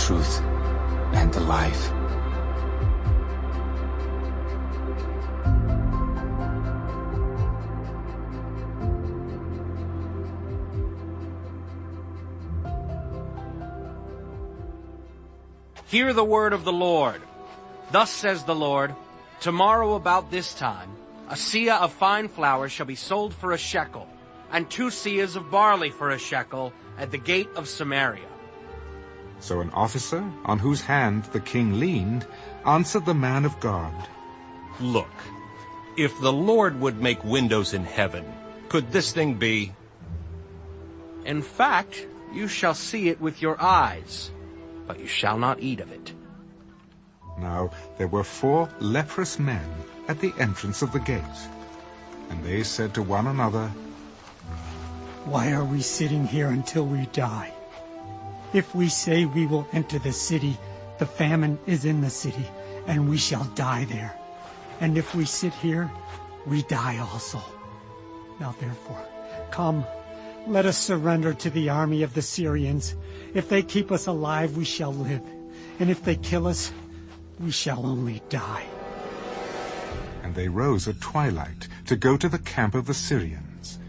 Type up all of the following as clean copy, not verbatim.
truth, and the life. Hear the word of the Lord. Thus says the Lord, tomorrow about this time, a seah of fine flour shall be sold for a shekel, and 2 seahs of barley for a shekel at the gate of Samaria. So an officer, on whose hand the king leaned, answered the man of God, Look, if the Lord would make windows in heaven, could this thing be? In fact, you shall see it with your eyes, but you shall not eat of it. Now there were 4 leprous men at the entrance of the gate. And they said to one another, Why are we sitting here until we die? If we say we will enter the city, the famine is in the city, and we shall die there. And if we sit here, we die also. Now therefore, come, let us surrender to the army of the Syrians. If they keep us alive, we shall live. And if they kill us, we shall only die. And they rose at twilight to go to the camp of the Syrians.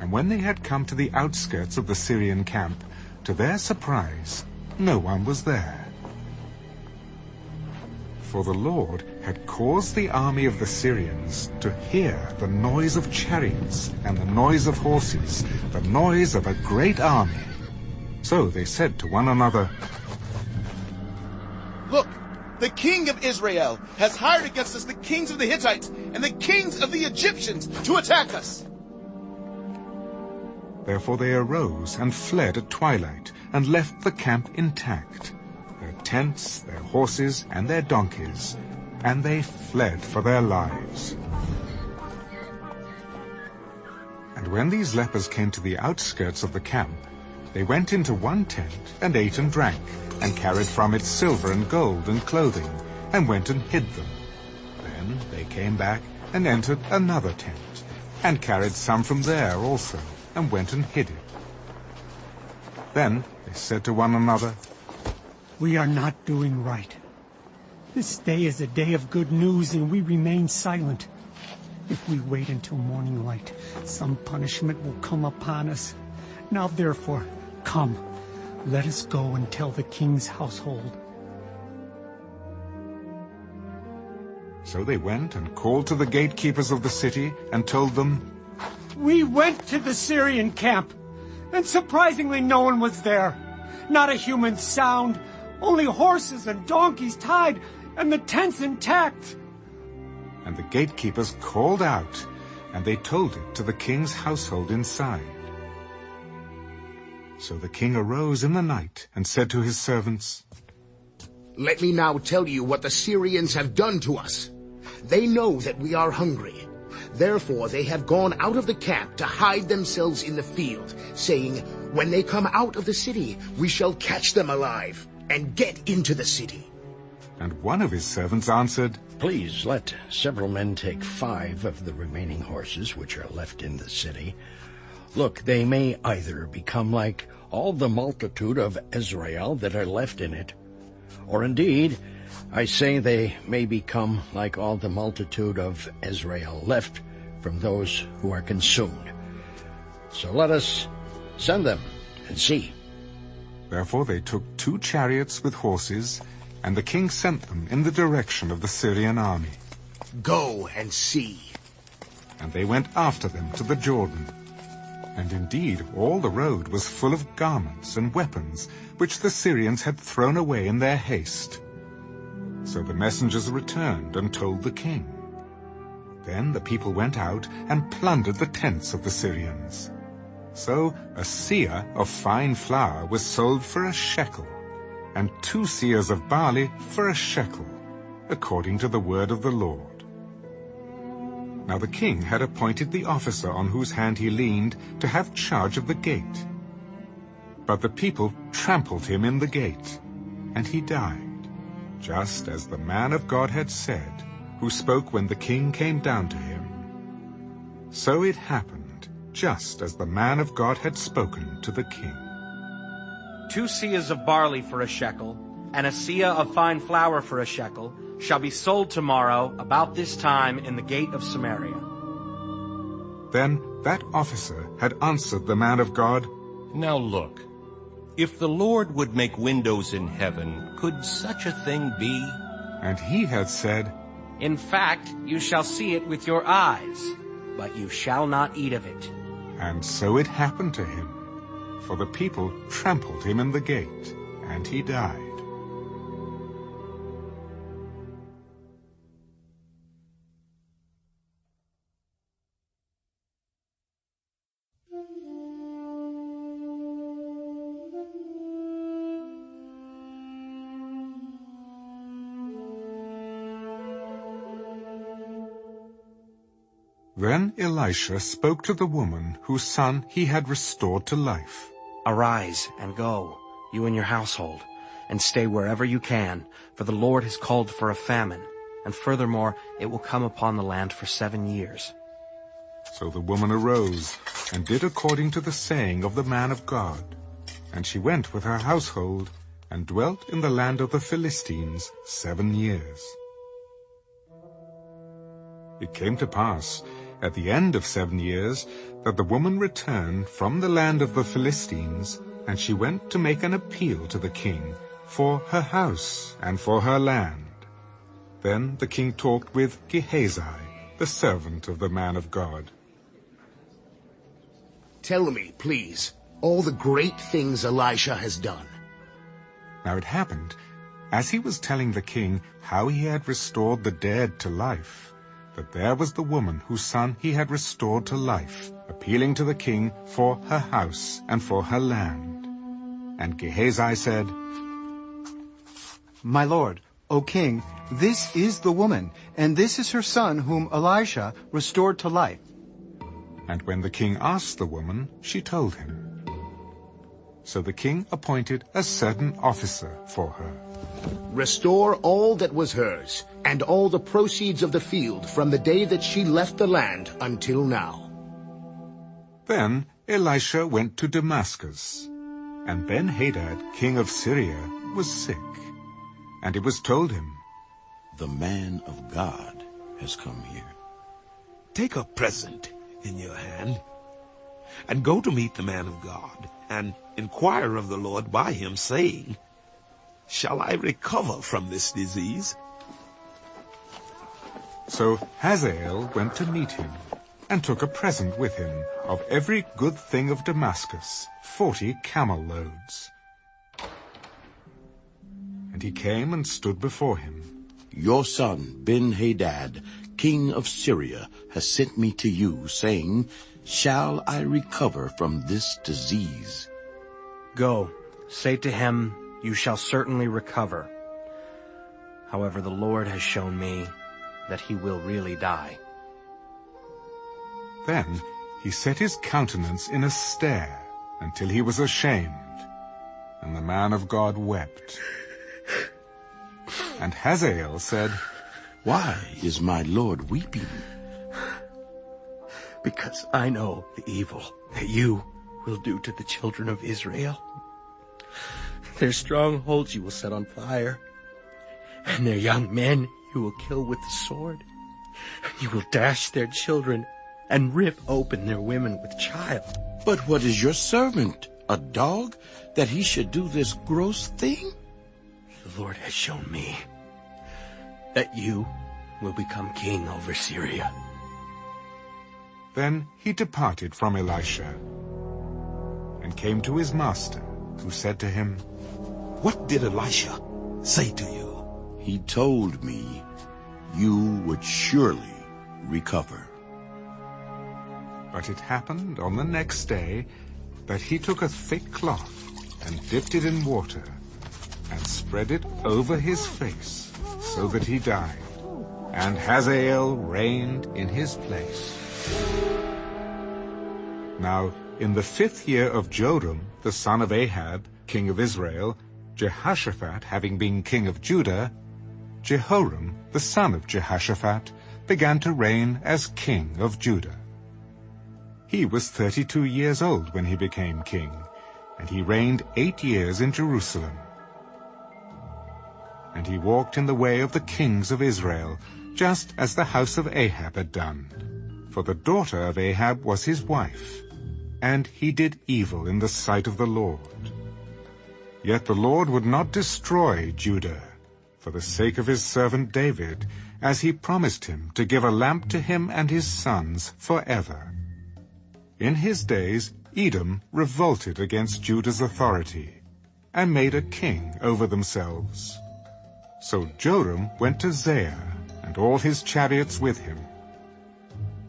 And when they had come to the outskirts of the Syrian camp, to their surprise, no one was there. For the Lord had caused the army of the Syrians to hear the noise of chariots and the noise of horses, the noise of a great army. So they said to one another, Look, the king of Israel has hired against us the kings of the Hittites and the kings of the Egyptians to attack us. Therefore they arose and fled at twilight, and left the camp intact, their tents, their horses, and their donkeys, and they fled for their lives. And when these lepers came to the outskirts of the camp, they went into one tent, and ate and drank, and carried from it silver and gold and clothing, and went and hid them. Then they came back and entered another tent, and carried some from there also, and went and hid it. Then they said to one another, We are not doing right. This day is a day of good news, and we remain silent. If we wait until morning light, some punishment will come upon us. Now therefore, come, let us go and tell the king's household. So they went and called to the gatekeepers of the city, and told them, We went to the Syrian camp, and surprisingly no one was there. Not a human sound, only horses and donkeys tied, and the tents intact. And the gatekeepers called out, and they told it to the king's household inside. So the king arose in the night, and said to his servants, Let me now tell you what the Syrians have done to us. They know that we are hungry. Therefore they have gone out of the camp to hide themselves in the field, saying, When they come out of the city, we shall catch them alive, and get into the city. And one of his servants answered, Please let several men take 5 of the remaining horses which are left in the city. Look, they may either become like all the multitude of Israel that are left in it, or indeed, I say they may become like all the multitude of Israel left from those who are consumed. So let us send them and see. Therefore they took 2 chariots with horses, and the king sent them in the direction of the Syrian army. Go and see. And they went after them to the Jordan. And indeed all the road was full of garments and weapons, which the Syrians had thrown away in their haste. So the messengers returned and told the king. Then the people went out and plundered the tents of the Syrians. So a seah of fine flour was sold for a shekel, and 2 seahs of barley for a shekel, according to the word of the Lord. Now the king had appointed the officer on whose hand he leaned to have charge of the gate. But the people trampled him in the gate, and he died, just as the man of God had said, who spoke when the king came down to him. So it happened, just as the man of God had spoken to the king. 2 seahs of barley for a shekel, and a seah of fine flour for a shekel shall be sold tomorrow about this time in the gate of Samaria. Then that officer had answered the man of God, Now look, if the Lord would make windows in heaven, could such a thing be? And he had said, In fact, you shall see it with your eyes, but you shall not eat of it. And so it happened to him. For the people trampled him in the gate, and he died. Then Elisha spoke to the woman whose son he had restored to life. Arise and go, you and your household, and stay wherever you can, for the Lord has called for a famine, and furthermore it will come upon the land for 7 years. So the woman arose and did according to the saying of the man of God. And she went with her household and dwelt in the land of the Philistines 7 years. It came to pass, at the end of 7 years, that the woman returned from the land of the Philistines, and she went to make an appeal to the king for her house and for her land. Then the king talked with Gehazi, the servant of the man of God. Tell me, please, all the great things Elisha has done. Now it happened, as he was telling the king how he had restored the dead to life, that there was the woman whose son he had restored to life, appealing to the king for her house and for her land. And Gehazi said, My lord, O king, this is the woman, and this is her son whom Elisha restored to life. And when the king asked the woman, she told him. So the king appointed a certain officer for her. Restore all that was hers, and all the proceeds of the field from the day that she left the land until now. Then Elisha went to Damascus, and Ben-Hadad, king of Syria, was sick. And it was told him, The man of God has come here. Take a present in your hand, and go to meet the man of God, and inquire of the Lord by him, saying, Shall I recover from this disease? So Hazael went to meet him, and took a present with him of every good thing of Damascus, 40 camel loads. And he came and stood before him. Your son Ben-Hadad, king of Syria, has sent me to you, saying, Shall I recover from this disease? Go, say to him, You shall certainly recover. However, the Lord has shown me that he will really die. Then he set his countenance in a stare until he was ashamed, and the man of God wept. And Hazael said, Why is my Lord weeping? Because I know the evil that you will do to the children of Israel. Their strongholds you will set on fire, and their young men you will kill with the sword. You will dash their children and rip open their women with child. But what is your servant, a dog, that he should do this gross thing? The Lord has shown me that you will become king over Syria. Then he departed from Elisha, and came to his master, who said to him, What did Elisha say to you? He told me you would surely recover. But it happened on the next day that he took a thick cloth and dipped it in water and spread it over his face so that he died. And Hazael reigned in his place. Now, in the 5th year of Joram, the son of Ahab, king of Israel, Jehoshaphat having been king of Judah, Jehoram, the son of Jehoshaphat, began to reign as king of Judah. He was 32 years old when he became king, and he reigned 8 years in Jerusalem. and he walked in the way of the kings of Israel, just as the house of Ahab had done. For the daughter of Ahab was his wife, and he did evil in the sight of the Lord. Yet the Lord would not destroy Judah, for the sake of his servant David, as he promised him to give a lamp to him and his sons forever. In his days Edom revolted against Judah's authority, and made a king over themselves. So Joram went to Zair, and all his chariots with him.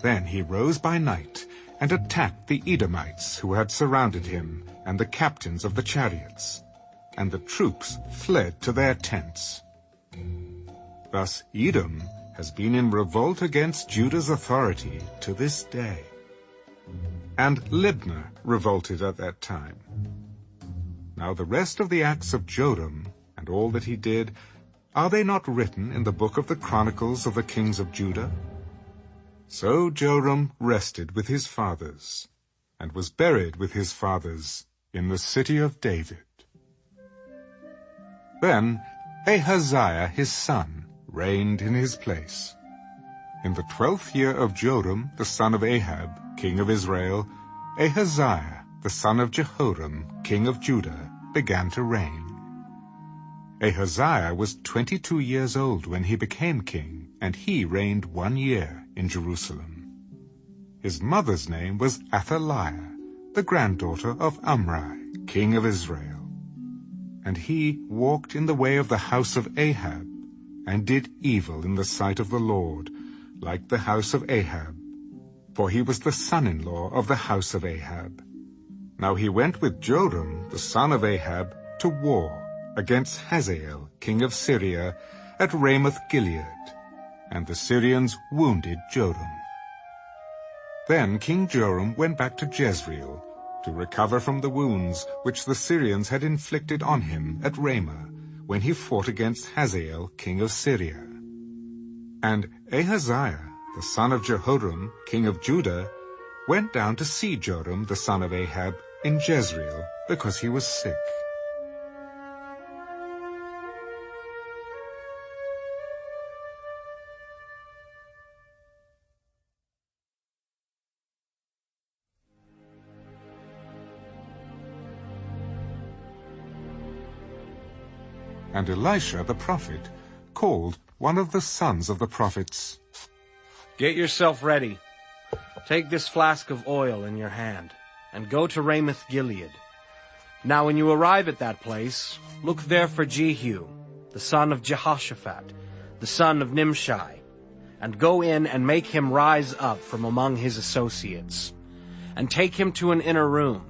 Then he rose by night, and attacked the Edomites who had surrounded him, and the captains of the chariots, and the troops fled to their tents. Thus Edom has been in revolt against Judah's authority to this day. And Libnah revolted at that time. Now the rest of the acts of Joram, and all that he did, are they not written in the book of the Chronicles of the kings of Judah? So Joram rested with his fathers, and was buried with his fathers in the city of David. Then Ahaziah his son reigned in his place. In the 12th year of Joram the son of Ahab, king of Israel, Ahaziah the son of Jehoram, king of Judah, began to reign. Ahaziah was 22 years old when he became king, and he reigned 1 year in Jerusalem. His mother's name was Athaliah, the granddaughter of Omri, king of Israel. And he walked in the way of the house of Ahab, and did evil in the sight of the Lord, like the house of Ahab, for he was the son-in-law of the house of Ahab. Now he went with Joram, the son of Ahab, to war against Hazael, king of Syria, at Ramoth-Gilead, and the Syrians wounded Joram. Then King Joram went back to Jezreel to recover from the wounds which the Syrians had inflicted on him at Ramah, when he fought against Hazael, king of Syria. And Ahaziah, the son of Jehoram, king of Judah, went down to see Joram, the son of Ahab, in Jezreel, because he was sick. And Elisha the prophet called one of the sons of the prophets. Get yourself ready. Take this flask of oil in your hand, and go to Ramoth-Gilead. Now when you arrive at that place, look there for Jehu, the son of Jehoshaphat, the son of Nimshi, and go in and make him rise up from among his associates, and take him to an inner room.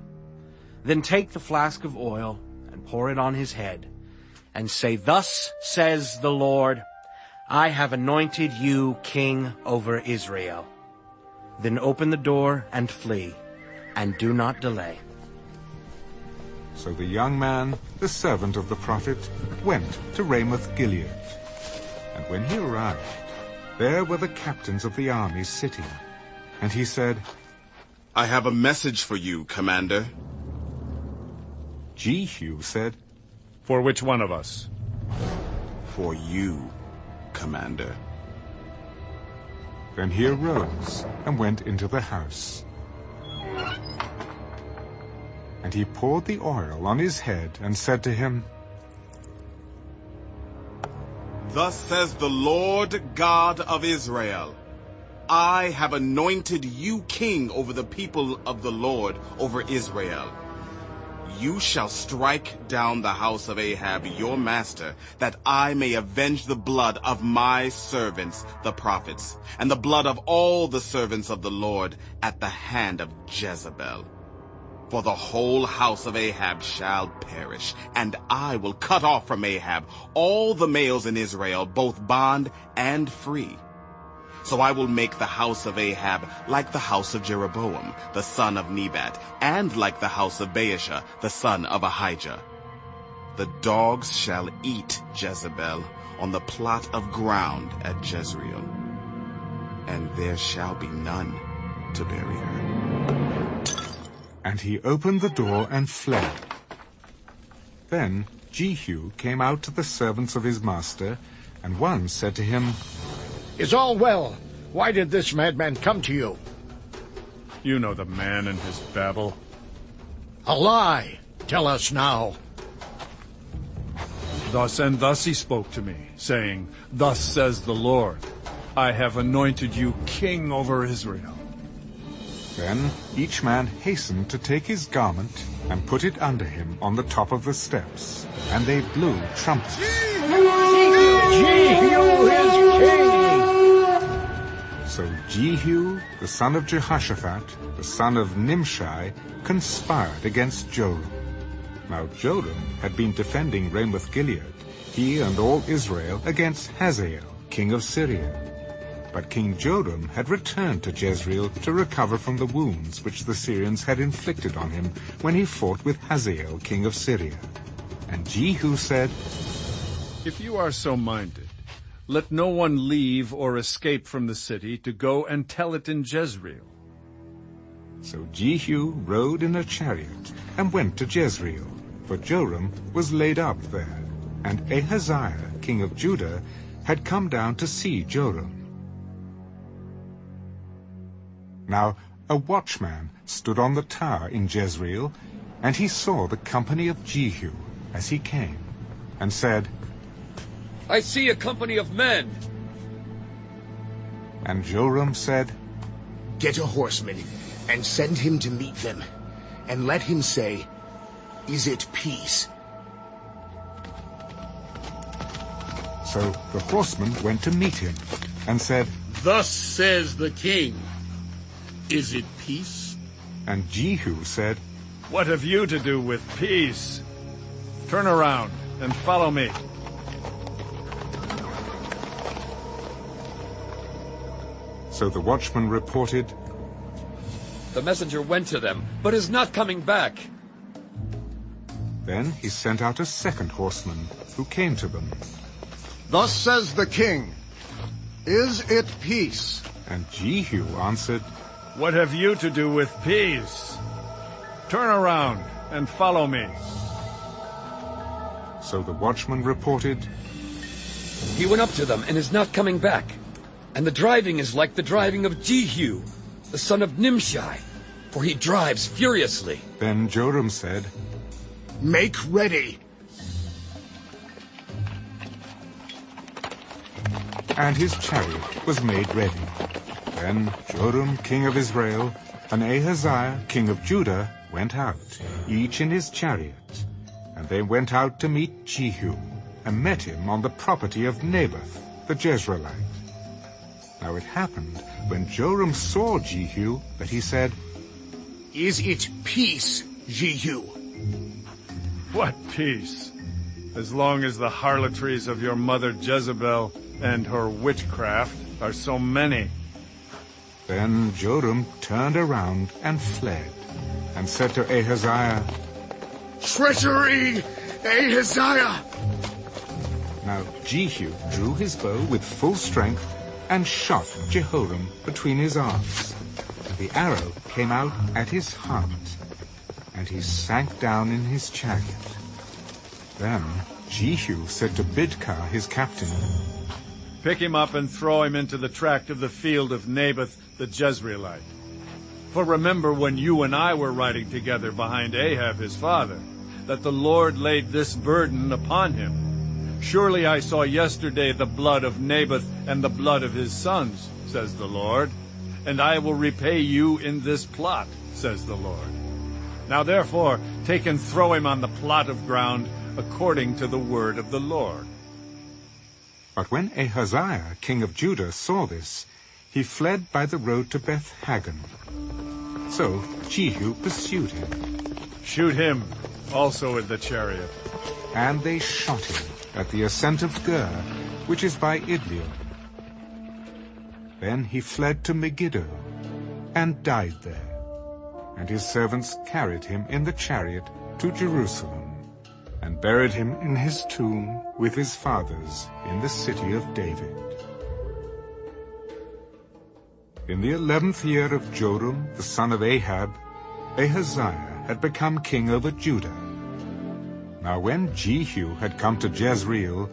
Then take the flask of oil and pour it on his head, and say, Thus says the Lord, I have anointed you king over Israel. Then open the door and flee, and do not delay. So the young man, the servant of the prophet, went to Ramoth-Gilead. And when he arrived, there were the captains of the armies sitting. And he said, I have a message for you, Commander. Jehu said, For which one of us? For you, Commander. Then he arose and went into the house. And he poured the oil on his head and said to him, Thus says the Lord God of Israel, I have anointed you king over the people of the Lord, over Israel. You shall strike down the house of Ahab, your master, that I may avenge the blood of my servants, the prophets, and the blood of all the servants of the Lord at the hand of Jezebel. For the whole house of Ahab shall perish, and I will cut off from Ahab all the males in Israel, both bond and free. So I will make the house of Ahab like the house of Jeroboam, the son of Nebat, and like the house of Baasha, the son of Ahijah. The dogs shall eat Jezebel on the plot of ground at Jezreel, and there shall be none to bury her. And he opened the door and fled. Then Jehu came out to the servants of his master, and one said to him, "Is all well? Why did this madman come to you?" You know the man and his babble. A lie. Tell us now. Thus and thus he spoke to me, saying, "Thus says the Lord, I have anointed you king over Israel." Then each man hastened to take his garment and put it under him on the top of the steps, and they blew trumpets. Jehu is king! So Jehu, the son of Jehoshaphat, the son of Nimshi, conspired against Joram. Now Joram had been defending Ramoth-Gilead, he and all Israel, against Hazael, king of Syria. But King Joram had returned to Jezreel to recover from the wounds which the Syrians had inflicted on him when he fought with Hazael, king of Syria. And Jehu said, If you are so minded, let no one leave or escape from the city to go and tell it in Jezreel. So Jehu rode in a chariot and went to Jezreel, for Joram was laid up there, and Ahaziah, king of Judah, had come down to see Joram. Now a watchman stood on the tower in Jezreel, and he saw the company of Jehu as he came, and said, I see a company of men. And Joram said, Get a horseman, and send him to meet them, and let him say, Is it peace? So the horseman went to meet him, and said, Thus says the king, Is it peace? And Jehu said, What have you to do with peace? Turn around and follow me. So the watchman reported, The messenger went to them, but is not coming back. Then he sent out a second horseman, who came to them. Thus says the king, Is it peace? And Jehu answered, What have you to do with peace? Turn around and follow me. So the watchman reported, He went up to them and is not coming back. And the driving is like the driving of Jehu, the son of Nimshi, for he drives furiously. Then Joram said, Make ready. And his chariot was made ready. Then Joram, king of Israel, and Ahaziah, king of Judah, went out, each in his chariot. And they went out to meet Jehu, and met him on the property of Naboth, the Jezreelite. Now it happened, when Joram saw Jehu, that he said, Is it peace, Jehu? What peace? As long as the harlotries of your mother Jezebel and her witchcraft are so many. Then Joram turned around and fled, and said to Ahaziah, Treachery, Ahaziah! Now Jehu drew his bow with full strength, and shot Jehoram between his arms. And the arrow came out at his heart, and he sank down in his chariot. Then Jehu said to Bidkar, his captain, Pick him up and throw him into the tract of the field of Naboth the Jezreelite. For remember when you and I were riding together behind Ahab his father, that the Lord laid this burden upon him. Surely I saw yesterday the blood of Naboth and the blood of his sons, says the Lord, and I will repay you in this plot, says the Lord. Now therefore take and throw him on the plot of ground according to the word of the Lord. But when Ahaziah, king of Judah, saw this, he fled by the road to Beth-Hagan. So Jehu pursued him. Shoot him also in the chariot. And they shot him at the ascent of Gur, which is by Idlium. Then he fled to Megiddo, and died there. And his servants carried him in the chariot to Jerusalem, and buried him in his tomb with his fathers in the city of David. In the 11th year of Joram, the son of Ahab, Ahaziah had become king over Judah. Now when Jehu had come to Jezreel,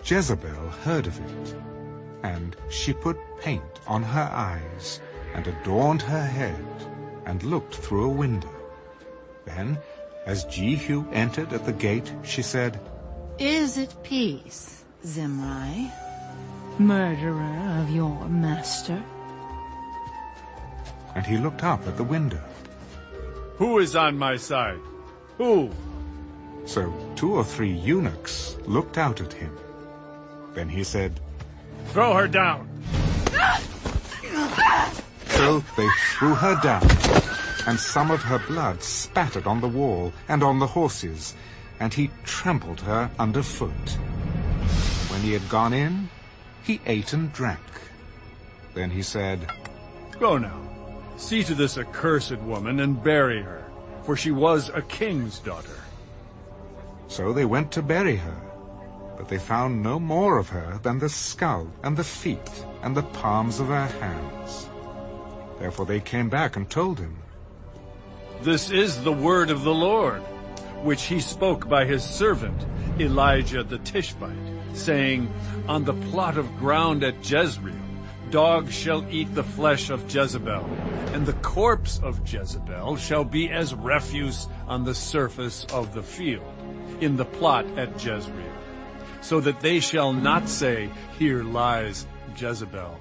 Jezebel heard of it, and she put paint on her eyes, and adorned her head, and looked through a window. Then, as Jehu entered at the gate, she said, Is it peace, Zimri, murderer of your master? And he looked up at the window. Who is on my side? Who? So 2 or 3 eunuchs looked out at him. Then he said, Throw her down. So they threw her down, and some of her blood spattered on the wall and on the horses, and he trampled her underfoot. When he had gone in, he ate and drank. Then he said, Go now, see to this accursed woman and bury her, for she was a king's daughter. So they went to bury her, but they found no more of her than the skull and the feet and the palms of her hands. Therefore they came back and told him, This is the word of the Lord, which he spoke by his servant Elijah the Tishbite, saying, On the plot of ground at Jezreel, dogs shall eat the flesh of Jezebel, and the corpse of Jezebel shall be as refuse on the surface of the field, in the plot at Jezreel, so that they shall not say, Here lies Jezebel.